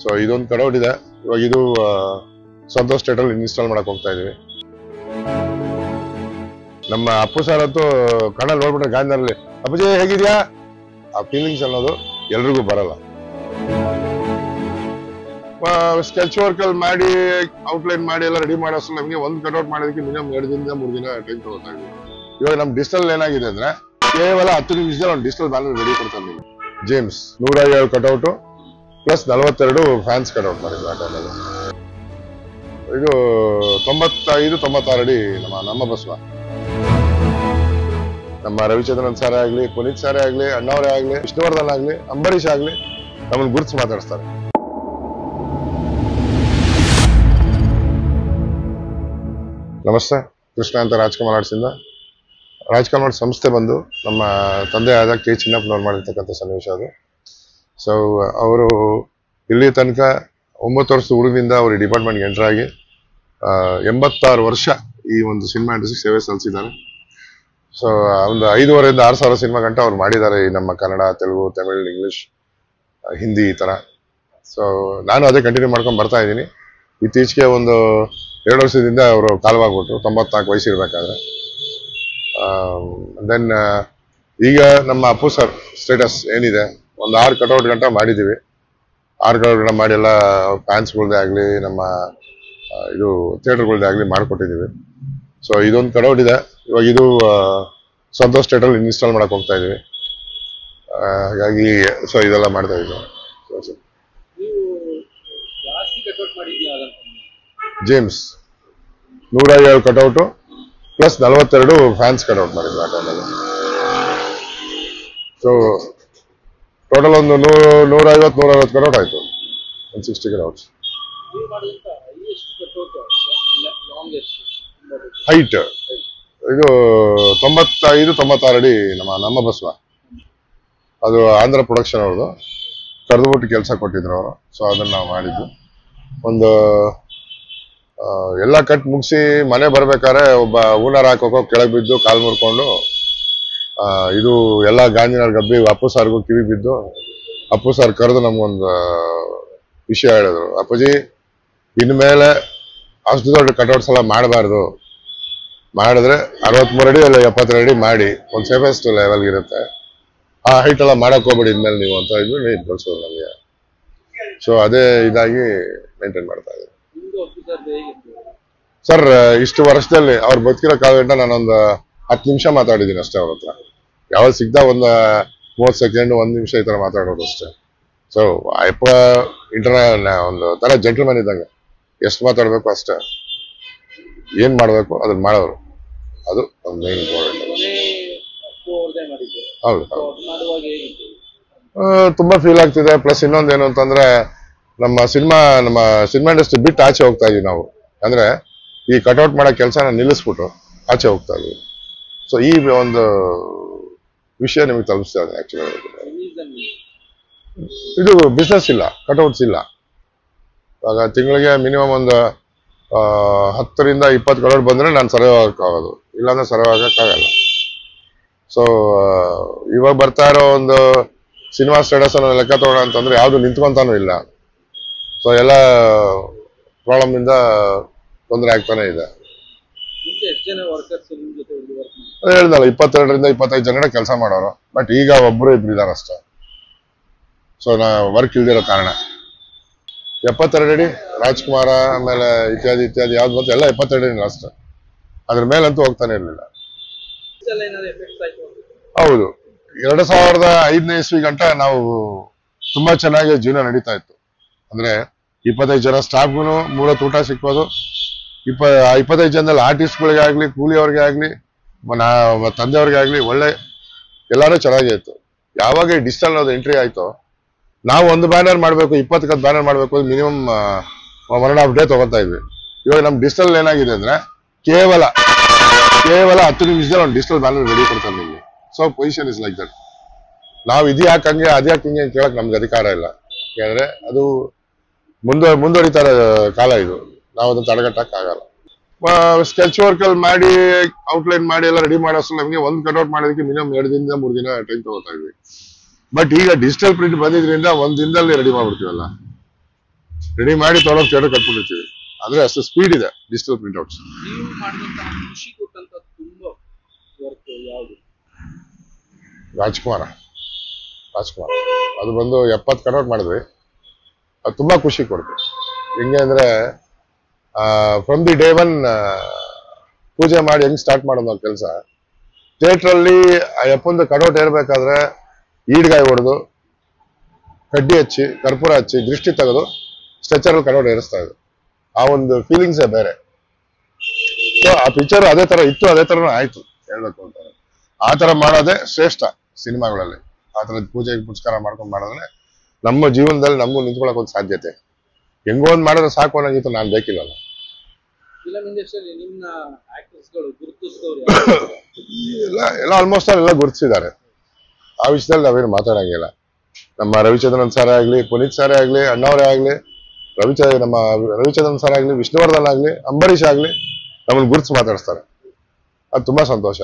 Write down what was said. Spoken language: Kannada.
ಸೊ ಇದೊಂದು ಕಡೌಟ್ ಇದೆ. ಇವಾಗ ಇದು ಸಂತೋಷ್ ಥಿಯೇಟರ್ ಇನ್ಸ್ಟಾಲ್ ಮಾಡಕ್ ಹೋಗ್ತಾ ಇದೀವಿ. ನಮ್ಮ ಅಪ್ಪು ಸರ್ ಅಂತೂ ಕಣ್ಣಲ್ಲಿ ನೋಡ್ಬಿಟ್ರೆ ಗಾಂಧಿನಲ್ಲಿ ಅಪ್ಪಜಿ ಹೇಗಿದ್ಯಾ ಆ ಫೀಲಿಂಗ್ಸ್ ಅನ್ನೋದು ಎಲ್ರಿಗೂ ಬರಲ್ಲ. ಸ್ಕೆಚ್ ವರ್ಕ್ ಅಲ್ಲಿ ಮಾಡಿ ಔಟ್ಲೈನ್ ಮಾಡಿ ಎಲ್ಲ ರೆಡಿ ಮಾಡೋಷ್ಟು ನಮಗೆ ಒಂದು ಕಟೌಟ್ ಮಾಡೋದಕ್ಕೆ ಮಿನಿಮಮ್ 2 ದಿನದಿಂದ 3 ದಿನ ಟೈಮ್ ತಗೋತಾ ಇದ್ವಿ. ಇವಾಗ ನಮ್ ಡಿಜಿಟಲ್ ಏನಾಗಿದೆ ಅಂದ್ರೆ ಕೇವಲ 10 ನಿಮಿಷದಲ್ಲಿ ಒಂದು ಡಿಜಿಟಲ್ ಬ್ಯಾನರ್ ರೆಡಿ ಕೊಡ್ತಾನೆ. James 107 cutout plus 42 fans cutout ಮಾಡಿದ್ರು ಆ ಟೈಮಲ್ಲಿ. ಇದು 95-96 ಅಡಿ ನಮ್ಮ ಬಸವ. ನಮ್ಮ ರವಿಚಂದ್ರನ್ ಸಾರೇ ಆಗ್ಲಿ, ಪುನೀತ್ ಸಾರೇ ಆಗ್ಲಿ, ಅಣ್ಣವರೇ ಆಗ್ಲಿ, ವಿಷ್ಣುವರ್ಧನ್ ಆಗ್ಲಿ, ಅಂಬರೀಷ್ ಆಗ್ಲಿ ನಮ್ಮನ್ನು ಗುರುತಿಸಿ ಮಾತಾಡಿಸ್ತಾರೆ. ನಮಸ್ತೆ, ಕೃಷ್ಣ ಅಂತ ರಾಜ್ಕುಮಾರ್ ಆರ್ಟ್ಸಿಂದ. ರಾಜ್ಕುಮಾರ್ ಸಂಸ್ಥೆ ಬಂದು ನಮ್ಮ ತಂದೆ ಆದ ಕೆ ಚಿನ್ನಪ್ಪನವ್ರು ಮಾಡಿರ್ತಕ್ಕಂಥ ಸನ್ನಿವೇಶ ಅದು. ಸೊ ಅವರು ಇಲ್ಲಿ ತನಕ 9 ವರ್ಷದ ಹುಡುಗನಿಂದ ಅವರು ಡಿಪಾರ್ಟ್ಮೆಂಟ್ಗೆ ಎಂಟರ್ ಆಗಿ 86 ವರ್ಷ ಈ ಒಂದು ಸಿನಿಮಾ ಇಂಡಸ್ಟ್ರಿ ಸೇವೆ ಸಲ್ಲಿಸಿದ್ದಾರೆ. ಸೊ ಒಂದು 5,500 6 ಸಾವಿರ ಸಿನಿಮಾ ಗಂಟ ಅವ್ರು ಮಾಡಿದ್ದಾರೆ ಈ ನಮ್ಮ ಕನ್ನಡ, ತೆಲುಗು, ತಮಿಳ್, ಇಂಗ್ಲಿಷ್, ಹಿಂದಿ ಈ ತರ. ಸೊ ನಾನು ಅದೇ ಕಂಟಿನ್ಯೂ ಮಾಡ್ಕೊಂಡು ಬರ್ತಾ ಇದ್ದೀನಿ. ಇತ್ತೀಚೆಗೆ ಒಂದು 2 ವರ್ಷದಿಂದ ಅವರು ಕಾಲವಾಗ್ಬಿಟ್ರು, 94 ವಯಸ್ಸಿರ್ಬೇಕಾದ್ರೆ. ದೆನ್ ಈಗ ನಮ್ಮ ಅಪ್ಪು ಸರ್ ಸ್ಟೇಟಸ್ ಏನಿದೆ, ಒಂದು 6 ಕಟೌಟ್ ಗಂಟ ಮಾಡಿದ್ದೀವಿ. 6 ಕಟೌಟ್ ಗಂಟ ಮಾಡಿ ಎಲ್ಲ ಫ್ಯಾನ್ಸ್ಗಳ್ದೇ ಆಗಲಿ, ನಮ್ಮ ಇದು ಥಿಯೇಟರ್ಗಳ್ದೇ ಆಗಲಿ ಮಾಡಿಕೊಟ್ಟಿದ್ದೀವಿ. ಸೊ ಇದೊಂದು ಕಟೌಟ್ ಇದೆ. ಇವಾಗ ಇದು ಸಂತೋಷ್ ಥಿಯೇಟರ್ ಇನ್ಸ್ಟಾಲ್ ಮಾಡಕ್ ಹೋಗ್ತಾ ಇದೀವಿ. ಹಾಗಾಗಿ ಸೊ ಇದೆಲ್ಲ ಮಾಡ್ತಾ ಇದ್ದೀವಿ. James 107 cutout plus 42 fans cutout ಮಾಡಿದ್ರು ಆ ಟೈಮಲ್ಲಿ. ಸೊ ಟೋಟಲ್ ಒಂದು 150 ಕಟೌಟ್ ಆಯ್ತು, 160 ಕಟೌಟ್ಸ್. ಹೈಟ್ ಇದು 95-96 ಅಡಿ ನಮ್ಮ ಬಸವ. ಅದು ಆಂಧ್ರ ಪ್ರೊಡಕ್ಷನ್ ಅವ್ರದ್ದು, ಕರೆದುಬಿಟ್ಟು ಕೆಲಸ ಕೊಟ್ಟಿದ್ರು ಅವರು. ಸೊ ಅದನ್ನ ನಾವು ಮಾಡಿದ್ದು. ಒಂದು ಎಲ್ಲ ಕಟ್ ಮುಗಿಸಿ ಮನೆ ಬರ್ಬೇಕಾದ್ರೆ ಒಬ್ಬ ಊನರ್ ಹಾಕೋಕೋ ಕೆಳಗೆ ಬಿದ್ದು ಕಾಲ್ ಮುರ್ಕೊಂಡು ಇದು ಎಲ್ಲ ಗಾಂಧಿನಗರ್ ಗಬ್ಬಿ ಅಪ್ಪು ಸಾರ್ಗೂ ಕಿವಿ ಬಿದ್ದು ಅಪ್ಪು ಸಾರ್ ಕರೆದು ನಮ್ಗೊಂದು ವಿಷಯ ಹೇಳಿದ್ರು. ಅಪ್ಪಾಜಿ ಇನ್ಮೇಲೆ ಅಷ್ಟು ದೊಡ್ಡ ಕಟೌಟ್ಸ್ ಎಲ್ಲ ಮಾಡಬಾರ್ದು, ಮಾಡಿದ್ರೆ 63 ಅಡಿ ಅಲ್ಲ 72 ಅಡಿ ಮಾಡಿ ಒಂದು ಸೇಫೆಸ್ಟ್ ಲೆವೆಲ್ ಇರುತ್ತೆ, ಆ ಹೈಟ್ ಎಲ್ಲ ಮಾಡಕ್ ಹೋಗ್ಬೇಡಿ ಇನ್ಮೇಲೆ ನೀವು ಅಂತ ಇದ್ವಿ. ನೀವು ಕಳ್ಸೋದು ನಮಗೆ. ಸೊ ಅದೇ ಇದಾಗಿ ಮೇಂಟೈನ್ ಮಾಡ್ತಾ ಇದ್ದೀವಿ. ಸರ್ ಇಷ್ಟು ವರ್ಷದಲ್ಲಿ ಅವ್ರು ಬದುಕಿರೋ ಕಾಲಗಂಟ ನಾನೊಂದು 10 ನಿಮಿಷ ಮಾತಾಡಿದ್ದೀನಿ ಅಷ್ಟೇ ಅವ್ರ ಹತ್ರ. ಯಾವಾಗ ಸಿಗ್ತಾ ಒಂದು 30 ಸೆಕೆಂಡ್ 1 ನಿಮಿಷ ಈ ತರ ಮಾತಾಡೋದು ಅಷ್ಟೇ. ಸೊ ಅಪ್ಪ ಒಂದು ತರ ಜೆಂಟಲ್ಮನ್ ಇದ್ದಂಗೆ, ಎಷ್ಟು ಮಾತಾಡ್ಬೇಕು ಅಷ್ಟೇ, ಏನ್ ಮಾಡ್ಬೇಕು ಅದನ್ನ ಮಾಡೋರು, ಅದು ಒಂದು ಮೇನ್ ಇಂಪಾರ್ಟೆಂಟ್. ಹೌದು, ತುಂಬಾ ಫೀಲ್ ಆಗ್ತಿದೆ. ಪ್ಲಸ್ ಇನ್ನೊಂದೇನು ಅಂತಂದ್ರೆ ನಮ್ಮ ಸಿನಿಮಾ ಇಂಡಸ್ಟ್ರಿ ಬಿಟ್ಟು ಆಚೆ ಹೋಗ್ತಾ ಇದೀವಿ ನಾವು. ಅಂದ್ರೆ ಈ ಕಟೌಟ್ ಮಾಡೋ ಕೆಲಸನ ನಿಲ್ಲಿಸ್ಬಿಟ್ಟು ಆಚೆ ಹೋಗ್ತಾ ಇದೀವಿ. ಸೊ ಈ ಒಂದು ವಿಷಯ ನಿಮಗೆ ತಲುಪಿಸ್ತಾ ಇದೆ. ಆಕ್ಚುಲಿ ಇದು ಬಿಸ್ನೆಸ್ ಇಲ್ಲ, ಕಟೌಟ್ಸ್ ಇಲ್ಲ. ಇವಾಗ ತಿಂಗಳಿಗೆ ಮಿನಿಮಮ್ ಒಂದು 10ರಿಂದ 20 ಕಟೌಟ್ ಬಂದ್ರೆ ನಾನು ಸರ್ವೆ ಆಗಕ್ಕಾಗೋದು, ಇಲ್ಲಾಂದ್ರೆ ಸರ್ವೆ ಆಗಕ್ಕಾಗಲ್ಲ. ಸೊ ಇವಾಗ ಬರ್ತಾ ಇರೋ ಒಂದು ಸಿನಿಮಾ ಸ್ಟೇಟಸ್ ಅನ್ನು ಲೆಕ್ಕ ತಗೋಣ ಅಂತಂದ್ರೆ ಯಾವ್ದು ನಿಂತ್ಕೊಂತಾನು ಇಲ್ಲ. ಸೊ ಎಲ್ಲ ಪ್ರಾಬ್ಲಮ್ ಇಂದ ತೊಂದರೆ ಆಗ್ತಾನೆ ಇದೆ. ಹೇಳ್ದಲ್ಲ 22ರಿಂದ 25 ಜನ ಕೆಲಸ ಮಾಡೋರು, ಬಟ್ ಈಗ 1-2 ಇದ್ದಾರೆ ಅಷ್ಟೇ. ಸೊ ವರ್ಕ್ ಇಲ್ದಿರೋ ಕಾರಣ 72 ಅಡಿ ರಾಜ್ಕುಮಾರ ಆಮೇಲೆ ಇತ್ಯಾದಿ ಯಾವ್ದು ಬಂತು ಎಲ್ಲ 72 ಅಡಿ ಅಷ್ಟೇ. ಅದ್ರ ಮೇಲಂತೂ ಹೋಗ್ತಾನೆ ಇರ್ಲಿಲ್ಲ. ಹೌದು, 2005ನೇ ಇಸ್ವಿ ಗಂಟ ನಾವು ತುಂಬಾ ಚೆನ್ನಾಗಿ ಜೀವನ ನಡೀತಾ ಇತ್ತು. ಅಂದ್ರೆ 25 ಜನ ಸ್ಟಾಫ್ಗೂ 3 ಹೊತ್ತು ಊಟ ಸಿಕ್ಕೋದು. 25 ಜನದಲ್ಲಿ ಆರ್ಟಿಸ್ಟ್ಗಳಿಗೆ ಆಗ್ಲಿ, ಕೂಲಿಯವ್ರಿಗೆ ಆಗ್ಲಿ, ತಂದೆಯವ್ರಿಗೆ ಆಗ್ಲಿ ಒಳ್ಳೆ ಎಲ್ಲಾರು ಚೆನ್ನಾಗೇ ಇತ್ತು. ಯಾವಾಗ ಈ ಡಿಜಿಟಲ್ ಅನ್ನೋದು ಎಂಟ್ರಿ ಆಯ್ತು, ನಾವು ಒಂದು ಬ್ಯಾನರ್ ಮಾಡ್ಬೇಕು, 20 ಬ್ಯಾನರ್ ಮಾಡ್ಬೇಕು, ಮಿನಿಮಮ್ 1.5 ಡೇ ತಗೋತಾ ಇದ್ವಿ. ಇವಾಗ ನಮ್ ಡಿಜಿಟಲ್ ಏನಾಗಿದೆ ಅಂದ್ರೆ ಕೇವಲ 10 ನಿಮಿಷದಲ್ಲಿ ಒಂದು ಡಿಜಿಟಲ್ ಬ್ಯಾನರ್ ರೆಡಿ ಕೊಡ್ತಾರೆ ನಿಮ್ಗೆ. So position is like that. ನಾವು ಇದ್ಯಾಕೆ ಹಂಗೆ ಅದ್ಯಾಕೆ ಹಿಂಗೆ ಕೇಳಕ್ ನಮ್ಗೆ ಅಧಿಕಾರ ಇಲ್ಲ. ಯಾಕಂದ್ರೆ ಅದು ಮುಂದುವರಿತಾ ಕಾಲ ಇದು, ನಾವು ಅದನ್ನ ತಡೆಗಟ್ಟಕ್ ಆಗಲ್ಲ. ಸ್ಕೆಚ್ ವರ್ಕ್ ಅಲ್ಲಿ ಮಾಡಿ ಔಟ್ಲೈನ್ ಮಾಡಿ ಎಲ್ಲ ರೆಡಿ ಮಾಡೋಷ್ಟು ನಮಗೆ ಒಂದು ಕಟೌಟ್ ಮಾಡೋದಕ್ಕೆ ಮಿನಿಮಮ್ 2 ದಿನದಿಂದ 3 ದಿನ ಟೈಮ್ ತಗೋತಾ ಇದ್ವಿ. ಬಟ್ ಈಗ ಡಿಜಿಟಲ್ ಪ್ರಿಂಟ್ ಬಂದಿದ್ರಿಂದ 1 ದಿನದಲ್ಲಿ ರೆಡಿ ಮಾಡ್ಬಿಡ್ತೀವಲ್ಲ. ರೆಡಿ ಮಾಡಿ ತೊಗೊಳೋಕೆ ಥಿಯೇಟರ್ ಕಟ್ಬಿಟ್ಟಿರ್ತೀವಿ. ಅಂದ್ರೆ ಅಷ್ಟು ಸ್ಪೀಡ್ ಇದೆ ಡಿಜಿಟಲ್ ಪ್ರಿಂಟ್ಔಟ್ಸ್. ನೀವು ಮಾಡಿದಂತಹ ಖುಷಿ ಕೊಟ್ಟಂತ ತುಂಬಾ ವರ್ಕ್ ಯಾವುದು? ರಾಜ್ಕುಮಾರ ಅದು ಬಂದು 70 ಕನ್ವರ್ಟ್ ಮಾಡಿದ್ವಿ. ಅದು ತುಂಬಾ ಖುಷಿ ಕೊಡ್ತು. ಹೆಂಗೆ ಅಂದ್ರೆ ಫ್ರಮ್ ದಿ ಡೇ ಒನ್ ಪೂಜೆ ಮಾಡಿ ಹೆಂಗ್ ಸ್ಟಾರ್ಟ್ ಮಾಡೋದು ನಾವು ಕೆಲಸ, ಥಿಯೇಟ್ರಲ್ಲಿ ಆ ಯಪ್ಪಂದು ಕಡೋಟ್ ಏರ್ಬೇಕಾದ್ರೆ ಈಡ್ಗಾಯಿ ಹೊಡೆದು ಕಡ್ಡಿ ಹಚ್ಚಿ ಕರ್ಪೂರ ಹಚ್ಚಿ ದೃಷ್ಟಿ ತೆಗೆದು ಸ್ಟ್ರೆಚರಲ್ಲಿ ಕಡೋಟ್ ಏರಿಸ್ತಾ ಇದ್ರು. ಆ ಒಂದು ಫೀಲಿಂಗ್ಸೇ ಬೇರೆ. ಸೊ ಆ ಪಿಕ್ಚರ್ ಅದೇ ತರ ಇತ್ತು, ಅದೇ ತರನೂ ಆಯ್ತು ಹೇಳ್ಬೇಕು ಅಂತ. ಆ ತರ ಮಾಡೋದೇ ಶ್ರೇಷ್ಠ ಸಿನಿಮಾಗಳಲ್ಲಿ. ಆ ತರದ ಪೂಜೆ ಪುರಸ್ಕಾರ ಮಾಡ್ಕೊಂಡು ಮಾಡಿದ್ರೆ ನಮ್ಮ ಜೀವನದಲ್ಲಿ ನಮಗೂ ನಿಂತ್ಕೊಳಕ್ ಒಂದು ಸಾಧ್ಯತೆ. ಹೆಂಗೋ ಒಂದ್ ಮಾಡಿದ್ರೆ ಸಾಕು ಅನ್ನೋಂಗಿತ್ತು, ನಾನು ಬೇಕಿಲ್ಲಲ್ಲ. ಫಿಲಂ ಇಂಡಸ್ಟ್ರಿಯಲ್ಲಿ ನಿಮ್ಮ ಆಕ್ಟರ್ಸ್ಗಳು ಗುರುತಿಸಿದವರು ಎಲ್ಲ ಆಲ್ಮೋಸ್ಟ್ ಎಲ್ಲ ಗುರುತಿಸಿದ್ದಾರೆ. ಆ ವಿಷಯದಲ್ಲಿ ನಾವೇನು ಮಾತಾಡಂಗಿಲ್ಲ. ನಮ್ಮ ರವಿಚಂದ್ರನ್ ಸರ್ ಆಗ್ಲಿ, ಪುನೀತ್ ಸರ್ ಆಗ್ಲಿ, ಅಣ್ಣವರೇ ಆಗ್ಲಿ, ನಮ್ಮ ರವಿಚಂದ್ರನ್ ಸರ್ ಆಗ್ಲಿ, ವಿಷ್ಣುವರ್ಧನ್ ಆಗ್ಲಿ, ಅಂಬರೀಷ್ ಆಗ್ಲಿ ನಮ್ಮನ್ನು ಗುರುತಿಸಿ ಮಾತಾಡಿಸ್ತಾರೆ. ಅದು ತುಂಬಾ ಸಂತೋಷ.